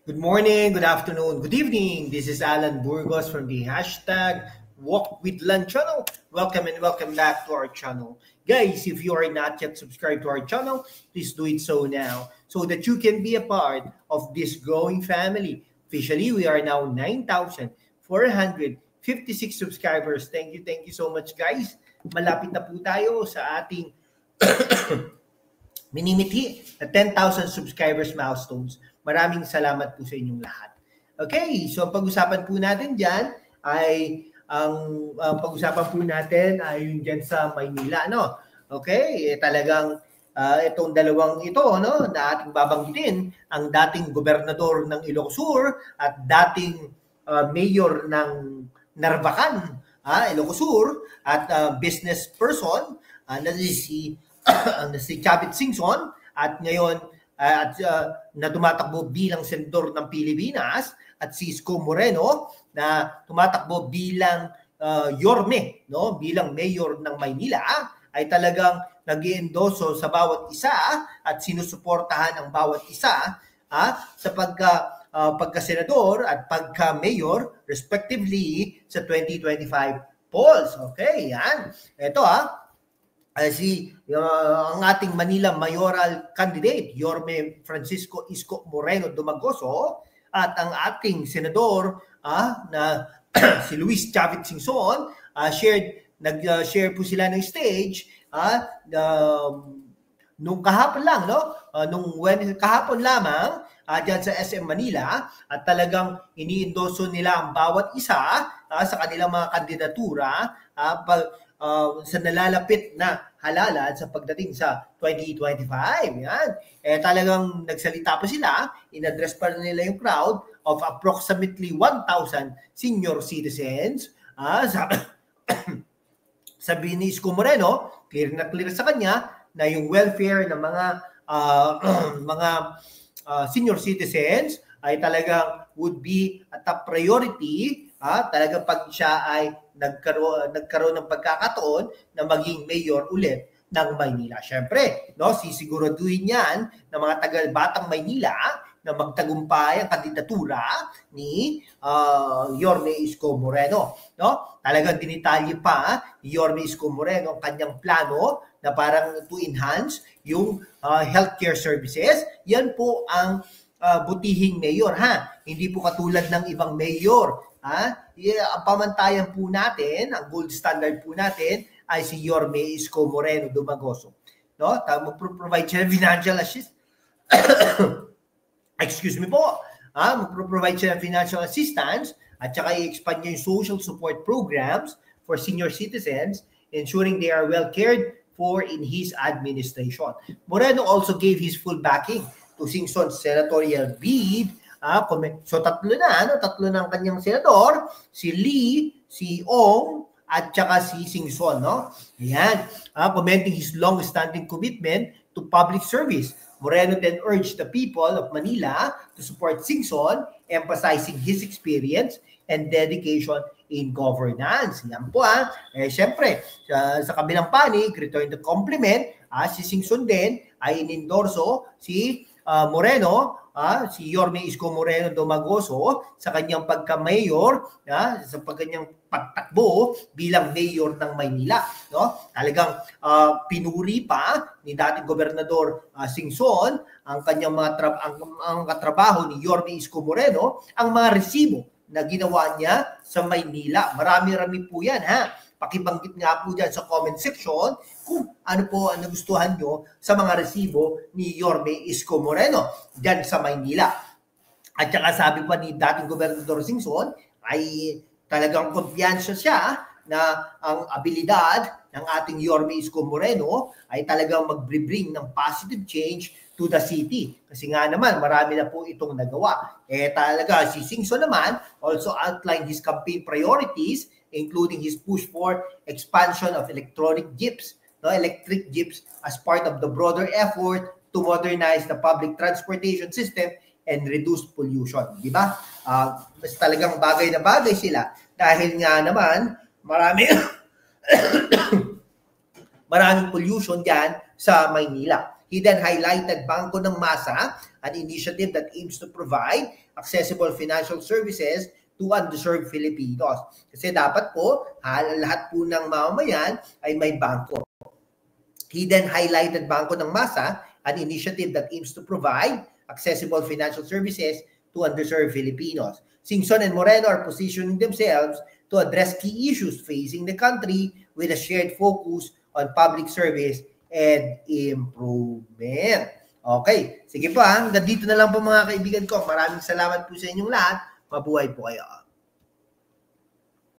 Good morning, good afternoon, good evening. This is Alan Burgos from the hashtag Walk with Lan channel. Welcome and welcome back to our channel. Guys, if you are not yet subscribed to our channel, please do it so now so that you can be a part of this growing family. Officially, we are now 9,456 subscribers. Thank you so much, guys. Malapit na po tayo sa ating minimithi na 10,000 subscribers milestones. Maraming salamat po sa inyong lahat. Okay, so pag-usapan po natin dyan ay pag-usapan po natin ay yung dyan sa Maynila, no? Okay, talagang itong dalawang ito, no, na ating babanggitin, ang dating gobernador ng Ilocos Sur at dating mayor ng Narvacan, Ilocos Sur, at business person na si Chavit Singson at ngayon na tumatakbo bilang senador ng Pilipinas at si Isko Moreno na tumatakbo bilang Yorme, no, bilang mayor ng Maynila ay talagang nag-iendoso sa bawat isa at sinusuportahan ang bawat isa sa pagka-senador at pagka-mayor respectively sa 2025 polls. Okay, yan. Ito ang ating Manila mayoral candidate, Yorme Francisco Isko Moreno Dumagoso, at ang ating senador na si Luis Chavit Singson, nag-share po sila ng stage nung kahapon lang, no? Kahapon lamang diyan sa SM Manila, at talagang iniendoso nila ang bawat isa sa kanilang mga kandidatura sa nalalapit na halalan sa pagdating sa 2025. Yan. Talagang nagsalita pa sila, in-address pa nila yung crowd of approximately 1,000 senior citizens. Sabi ni Isko Moreno, clear na clear sa kanya na yung welfare ng mga senior citizens ay talagang would be a top priority. Talagang pag siya ay nagkaroon ng pagkakataon na maging mayor ulit ng Maynila. Siyempre, no, sisiguraduhin yan ng mga taga-Batang Maynila na magtagumpay ang kandidatura ni Yorme Isko Moreno. No? Talagang dinitalye pa ni Yorme Isko Moreno ang kanyang plano na parang to enhance yung healthcare services. Yan po ang butihing mayor, Hindi po katulad ng ibang mayor. Ang pamantayan po natin, ang gold standard po natin ay si Yorme Isko Moreno Dumagoso. No? Mag-provide siya ng financial assistance. Excuse me po. Mag-provide siya ng financial assistance at saka i-expand niya yung social support programs for senior citizens, ensuring they are well cared for in his administration. Moreno also gave his full backing to Singson's senatorial bid. So tatlo na ang kanyang senador, si Lee, si Ong, at saka si Singson, no? Ayan. Commenting his long-standing commitment to public service, Moreno then urged the people of Manila to support Singson, emphasizing his experience and dedication in governance. Yan po siyempre, sa kabilang panig, return the compliment, si Singson din ay inendorso si Moreno, si Yorme Isko Moreno Dumagoso sa kanyang pagka-mayor, sa kanyang pagtakbo bilang mayor ng Maynila, no? Talagang pinuri pa ni dating gobernador Singson ang kanyang ang katrabaho ni Yorme Isko Moreno, ang mga resibo na ginawa niya sa Maynila. Marami-rami po yan, Pakibanggit nga po dyan sa comment section kung ano po ang nagustuhan nyo sa mga resibo ni Yorme Isko Moreno dyan sa Maynila. At saka sabi pa ni dating Gobernador Singson ay talagang kumpiyansa siya na ang abilidad ng ating Yorme Isko Moreno ay talagang mag-bring ng positive change to the city. Kasi nga naman, marami na po itong nagawa. Talaga, si Singson naman also outlined his campaign priorities, including his push for expansion of electric jeeps as part of the broader effort to modernize the public transportation system and reduce pollution. Di ba? Mas talagang bagay na bagay sila dahil nga naman maraming pollution dyan sa Maynila. He then highlighted Bangko ng Masa, an initiative that aims to provide accessible financial services to underserved Filipinos. Kasi dapat po, lahat po ng mamamayan ay may bangko. He then highlighted Bangko ng Masa, an initiative that aims to provide accessible financial services to underserved Filipinos. Singson and Moreno are positioning themselves to address key issues facing the country with a shared focus on public service and improvement. Okay, sige po hanggang dito na lang po mga kaibigan ko. Maraming salamat po sa inyong lahat. Mabuhay po kayo.